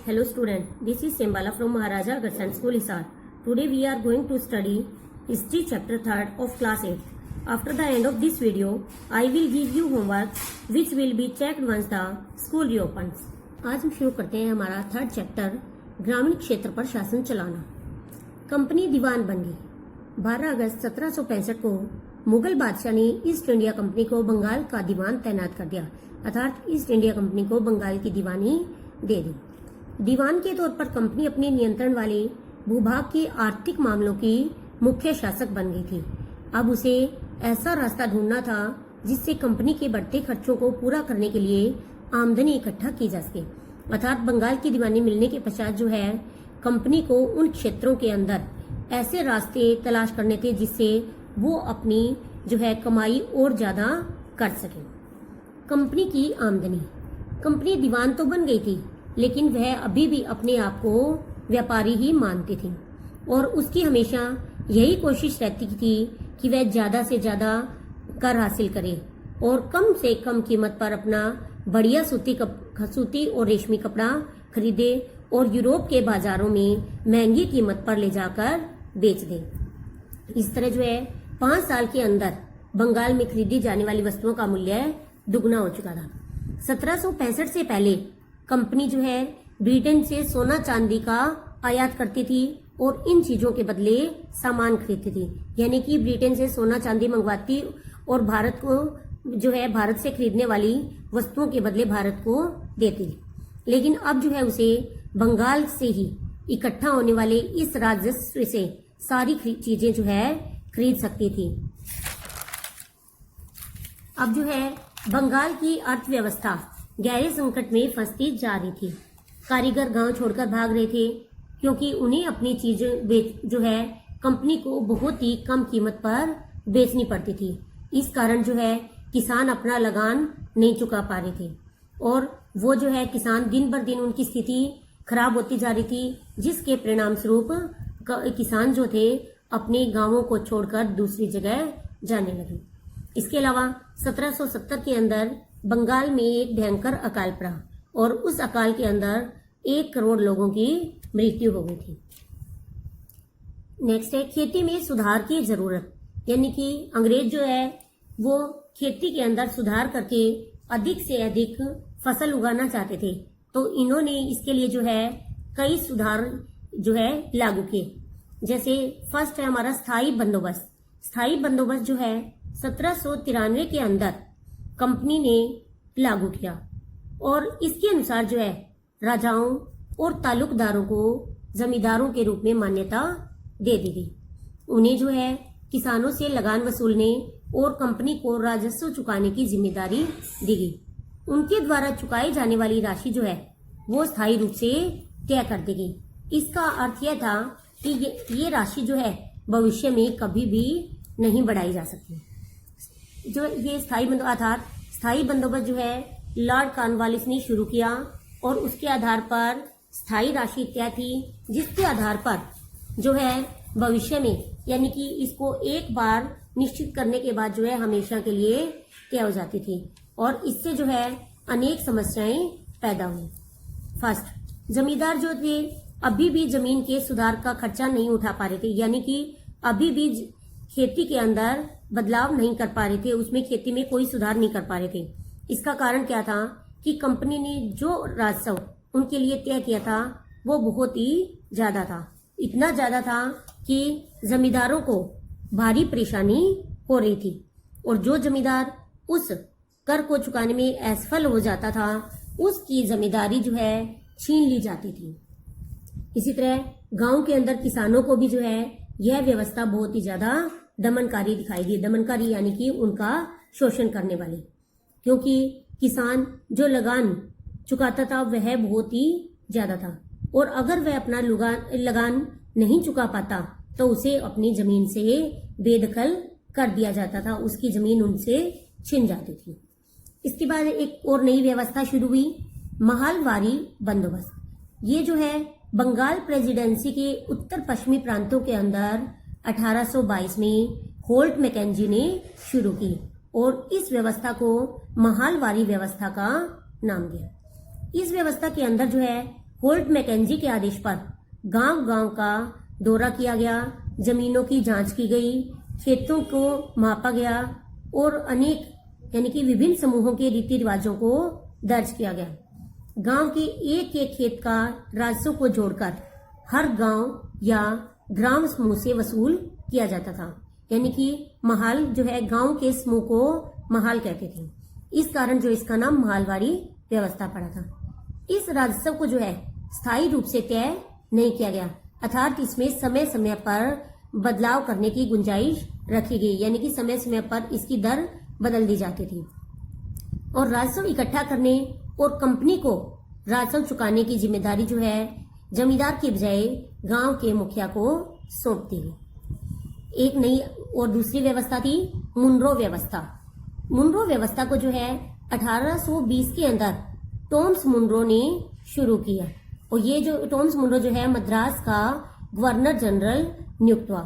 Hello student, this is Sembala from Maharaja Agharshan School Hisar. Today we are going to study History chapter 3rd of class 8. After the end of this video, I will give you homework which will be checked once the school reopens. आज हम शुरू करते हैं हमारा third chapter ग्रामीण क्षेत्र पर शासन चलाना। कंपनी दीवान बन गई। 12 अगस्त 1765 को मुगल बादशाह ने ईस्ट इंडिया कंपनी को बंगाल का दीवान तैनात कर दिया, अर्थात ईस्ट इंडिया कंपनी को बंगाल की दीवानी दे दी। दीवान के तौर पर कंपनी अपने नियंत्रण वाले भूभाग के आर्थिक मामलों की मुख्य शासक बन गई थी। अब उसे ऐसा रास्ता ढूंढना था जिससे कंपनी के बढ़ते खर्चों को पूरा करने के लिए आमदनी इकट्ठा की जा सके, अर्थात बंगाल की दीवानी मिलने के पश्चात जो है कंपनी को उन क्षेत्रों के अंदर ऐसे रास्ते तलाश करने थे जिससे वो अपनी जो है कमाई और ज्यादा कर सके। कंपनी की आमदनी। कंपनी दीवान तो बन गई थी लेकिन वह अभी भी अपने आप को व्यापारी ही मानती थी और उसकी हमेशा यही कोशिश रहती थी कि वह ज्यादा से ज्यादा कर हासिल करे और कम से कम कीमत पर अपना बढ़िया सूती और रेशमी कपड़ा खरीदे और यूरोप के बाजारों में महंगी कीमत पर ले जाकर बेच दे। इस तरह जो है 5 साल के अंदर बंगाल में खरीदी जाने वाली वस्तुओं का मूल्य दुगना हो चुका था। 1765 से पहले कंपनी जो है ब्रिटेन से सोना चांदी का आयात करती थी और इन चीजों के बदले सामान खरीदती थी, यानी कि ब्रिटेन से सोना चांदी मंगवाती और भारत को जो है भारत से खरीदने वाली वस्तुओं के बदले भारत को देती। लेकिन अब जो है उसे बंगाल से ही इकट्ठा होने वाले इस राजस्व से सारी चीजें जो है खरीद सकती थी। अब जो है बंगाल की अर्थव्यवस्था गहरे संकट में फंसती जा रही थी। कारीगर गांव छोड़कर भाग रहे थे क्योंकि उन्हें अपनी चीजें जो है कंपनी को बहुत ही कम कीमत पर बेचनी पड़ती थी। इस कारण जो है किसान अपना लगान नहीं चुका पा रहे थे और वो जो है किसान दिन बर दिन उनकी स्थिति खराब होती जा रही थी, जिसके परिणाम स्वरूप किसान जो थे अपने गांवों को छोड़कर दूसरी जगह जाने लगे। इसके अलावा 1770 के अंदर बंगाल में एक भयंकर अकाल पड़ा और उस अकाल के अंदर 1 करोड़ लोगों की मृत्यु हो गई थी। नेक्स्ट है खेती में सुधार की जरूरत, यानी कि अंग्रेज जो है वो खेती के अंदर सुधार करके अधिक से अधिक फसल उगाना चाहते थे, तो इन्होंने इसके लिए जो है कई सुधार जो है लागू किए। जैसे फर्स्ट है हमारा स्थायी बंदोबस्त। स्थायी बंदोबस्त जो है 1793 के अंदर कंपनी ने लागू किया और इसके अनुसार जो है राजाओं और तालुकदारों को जमींदारों के रूप में मान्यता दे दी गई। उन्हें जो है किसानों से लगान वसूलने और कंपनी को राजस्व चुकाने की जिम्मेदारी दी गई। उनके द्वारा चुकाई जाने वाली राशि जो है वो स्थायी रूप से तय कर दी गई। इसका अर्थ यह था कि ये राशि जो है भविष्य में कभी भी नहीं बढ़ाई जा सकती। जो ये स्थायी बंदोबस्त जो है लॉर्ड कॉर्नवालिस ने शुरू किया और उसके आधार पर स्थायी राशि तय थी, जिसके आधार पर जो है भविष्य में यानी कि इसको एक बार निश्चित करने के बाद जो है हमेशा के लिए तय हो जाती थी और इससे जो है अनेक समस्याएं पैदा हुई। फर्स्ट, जमींदार जो थे अभी भी जमीन के सुधार का खर्चा नहीं उठा पा रहे थे, यानी कि अभी भी खेती के अंदर बदलाव नहीं कर पा रहे थे, उसमें खेती में कोई सुधार नहीं कर पा रहे थे। इसका कारण क्या था कि कंपनी ने जो राजस्व उनके लिए तय किया था वो बहुत ही ज्यादा था। इतना ज्यादा था कि जमींदारों को भारी परेशानी हो रही थी और जो जमींदार उस कर को चुकाने में असफल हो जाता था उसकी जमींदारी जो है छीन ली जाती थी। इसी तरह गांव के अंदर किसानों को भी जो है यह व्यवस्था बहुत ही ज्यादा दमनकारी दिखाई दी। दमनकारी यानी कि उनका शोषण करने वाले, क्योंकि किसान जो लगान चुकाता था वह बहुत ही ज्यादा था और अगर वह अपना लगान नहीं चुका पाता तो उसे अपनी जमीन से बेदखल कर दिया जाता था, उसकी जमीन उनसे छिन जाती थी। इसके बाद एक और नई व्यवस्था शुरू हुई, महालवारी बंदोबस्त। ये जो है बंगाल प्रेसिडेंसी के उत्तर पश्चिमी प्रांतों के अंदर 1822 में होल्ट मैकेंजी ने शुरू की और इस व्यवस्था को महालवारी व्यवस्था का नाम दिया। इस व्यवस्था के अंदर जो है होल्ट मैकेंजी के आदेश पर गांव-गांव का दौरा किया गया, जमीनों की जांच की गई, खेतों को मापा गया और अनेक यानी कि विभिन्न समूहों के रीति रिवाजों को दर्ज किया गया। गांव के एक एक खेत का राजस्व को जोड़कर हर गांव या ग्राम समूह से वसूल किया जाता था। यानी कि महाल जो है, गांव के समूह को महाल कहते थे। इस कारण जो इसका नाम महालवाड़ी व्यवस्था पड़ा था। इस राजस्व को जो है स्थायी रूप से तय नहीं किया गया, अर्थात इसमें समय समय पर बदलाव करने की गुंजाइश रखी गई, यानी कि समय समय पर इसकी दर बदल दी जाती थी। और राजस्व इकट्ठा करने और कंपनी को राजस्व चुकाने की जिम्मेदारी जो है जमींदार की बजाय गांव के मुखिया को सौंप दी गई। एक नई और दूसरी व्यवस्था थी मुनरो व्यवस्था। मुनरो व्यवस्था को जो है 1820 के अंदर टॉमस मुनरो ने शुरू किया, और ये जो टॉमस मुनरो जो है मद्रास का गवर्नर जनरल नियुक्त हुआ,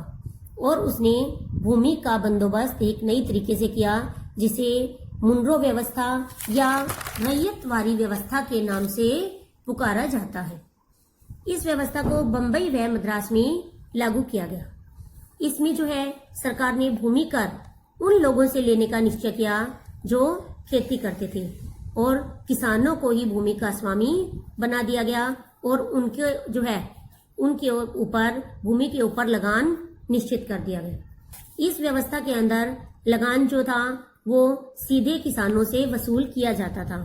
और उसने भूमि का बंदोबस्त एक नई तरीके से किया, जिसे मुनरो व्यवस्था या रैयतवारी व्यवस्था के नाम से पुकारा जाता है। इस व्यवस्था को बंबई व मद्रास में लागू किया गया। इसमें जो है सरकार ने भूमि कर उन लोगों से लेने का निश्चय किया जो खेती करते थे, और किसानों को ही भूमि का स्वामी बना दिया गया, और उनके जो है उनके ऊपर भूमि के ऊपर लगान निश्चित कर दिया गया। इस व्यवस्था के अंदर लगान जो था वो सीधे किसानों से वसूल किया जाता था।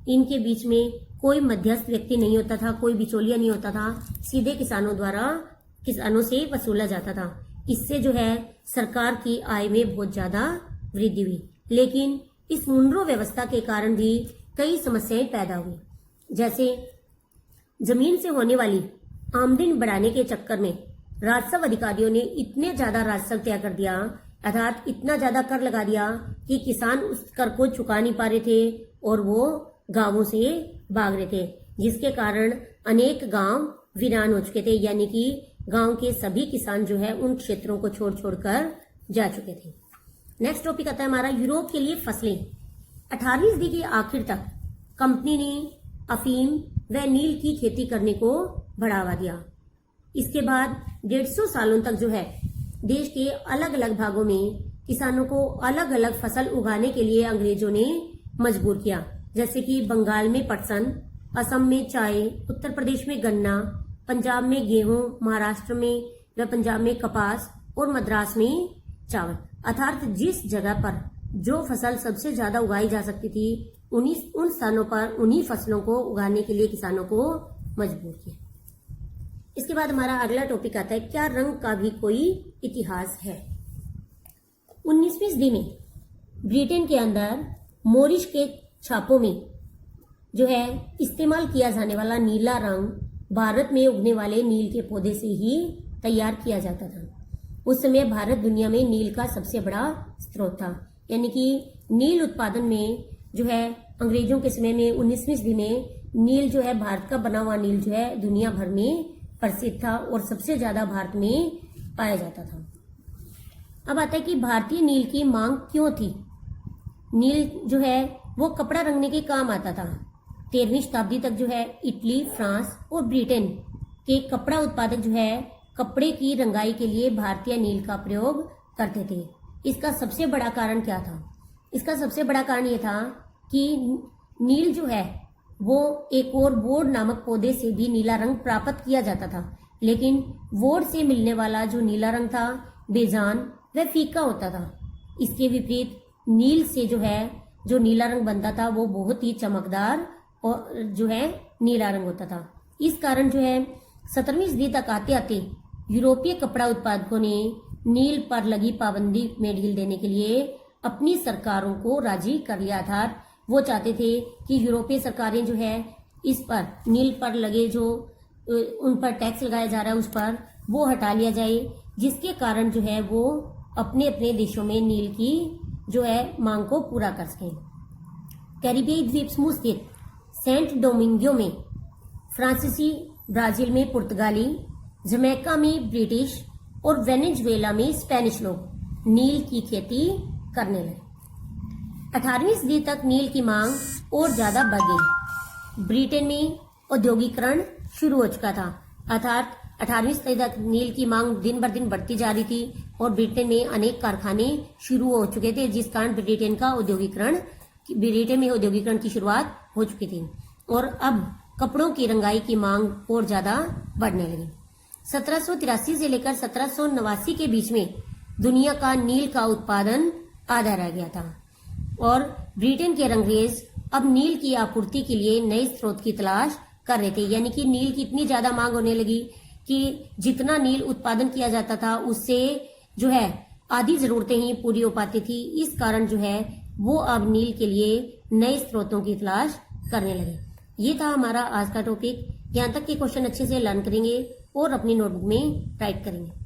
इनके बीच में कोई मध्यस्थ व्यक्ति नहीं होता था, कोई बिचौलिया नहीं होता था, सीधे किसानों द्वारा किसानों से वसूला जाता था। इससे जो है सरकार की आय में बहुत ज्यादा वृद्धि हुई। लेकिन इस मुनरो व्यवस्था के कारण भी कई समस्याएं पैदा हुई, जैसे जमीन से होने वाली आमदनी बढ़ाने के चक्कर में राजस्व अधिकारियों ने इतने ज्यादा राजस्व तय कर दिया, अर्थात इतना ज्यादा कर लगा दिया कि किसान उस कर को चुका नहीं पा रहे थे और वो गांवों से भाग रहे थे, जिसके कारण अनेक गांव वीरान हो चुके थे। यानी कि गांव के सभी किसान जो है उन क्षेत्रों को छोड़ छोड़कर जा चुके थे। नेक्स्ट टॉपिक आता है हमारा यूरोप के लिए फसलें। 18वीं सदी के आखिर तक कंपनी ने अफीम व नील की खेती करने को बढ़ावा दिया। इसके बाद 150 सालों तक जो है देश के अलग अलग भागों में किसानों को अलग अलग फसल उगाने के लिए अंग्रेजों ने मजबूर किया, जैसे कि बंगाल में पटसन, असम में चाय, उत्तर प्रदेश में गन्ना, पंजाब में गेहूं, महाराष्ट्र में व पंजाब में कपास और मद्रास में चावल। अर्थात जिस जगह पर जो फसल सबसे ज्यादा उगाई जा सकती थी उन स्थानों पर उन्हीं फसलों को उगाने के लिए किसानों को मजबूर किया। इसके बाद हमारा अगला टॉपिक आता है, क्या रंग का भी कोई इतिहास है। 19वीं सदी में ब्रिटेन के अंदर मोरिश के छापों में जो है इस्तेमाल किया जाने वाला नीला रंग भारत में उगने वाले नील के पौधे से ही तैयार किया जाता था। उस समय भारत दुनिया में नील का सबसे बड़ा स्रोत था। यानी कि नील उत्पादन में जो है अंग्रेजों के समय में 19वीं सदी में नील जो है भारत का बना हुआ नील जो है दुनिया भर में प्रसिद्ध था और सबसे ज्यादा भारत में पाया जाता था। अब आता है कि भारतीय नील की मांग क्यों थी। नील जो है वो कपड़ा रंगने के काम आता था। 13वीं शताब्दी तक जो है इटली, फ्रांस और ब्रिटेन के कपड़ा उत्पादक जो है कपड़े की रंगाई के लिए भारतीय नील का प्रयोग करते थे। इसका सबसे बड़ा कारण क्या था? इसका सबसे बड़ा कारण ये था कि नील जो है वो एक और वोड नामक पौधे से भी नीला रंग प्राप्त किया जाता था, लेकिन वोड से मिलने वाला जो नीला रंग था बेजान व फीका होता था। इसके विपरीत नील से जो है जो नीला रंग बनता था वो बहुत ही चमकदार और जो है नीला रंग होता था। इस कारण जो है 17वीं सदी तक आते आते यूरोपीय कपड़ा उत्पादकों ने नील पर लगी पाबंदी में ढील देने के लिए अपनी सरकारों को राजी कर लिया था। वो चाहते थे कि यूरोपीय सरकारें जो है इस पर नील पर लगे जो उन पर टैक्स लगाया जा रहा है उस पर वो हटा लिया जाए, जिसके कारण जो है वो अपने अपने देशों में नील की जो है मांग को पूरा कर सकें। कैरिबियाई द्वीप समूह स्थित सेंट डोमिंगो में फ्रांसीसी, ब्राजील में पुर्तगाली, जमैका में ब्रिटिश और वेनेजुएला में स्पेनिश लोग नील की खेती करने लगे। 18वीं सदी तक नील की मांग और ज्यादा बढ़ गई। ब्रिटेन में औद्योगिकरण शुरू हो चुका था। अर्थात 18वीं सदी तक नील की मांग दिन बर दिन बढ़ती जा रही थी और ब्रिटेन में अनेक कारखाने शुरू हो चुके थे, जिस कारण ब्रिटेन में औद्योगिकरण की शुरुआत हो चुकी थी और अब कपड़ों की रंगाई की मांग और ज्यादा बढ़ने लगी। 1783 से लेकर 1789 के बीच में दुनिया का नील का उत्पादन आधा रह गया था और ब्रिटेन के अंग्रेज अब नील की आपूर्ति के लिए नए स्रोत की तलाश कर रहे थे। यानी कि नील की इतनी ज्यादा मांग होने लगी कि जितना नील उत्पादन किया जाता था उससे जो है आधी जरूरतें ही पूरी हो पाती थी। इस कारण जो है वो अब नील के लिए नए स्रोतों की तलाश करने लगे। ये था हमारा आज का टॉपिक। यहाँ तक के क्वेश्चन अच्छे से लर्न करेंगे और अपनी नोटबुक में टाइप करेंगे।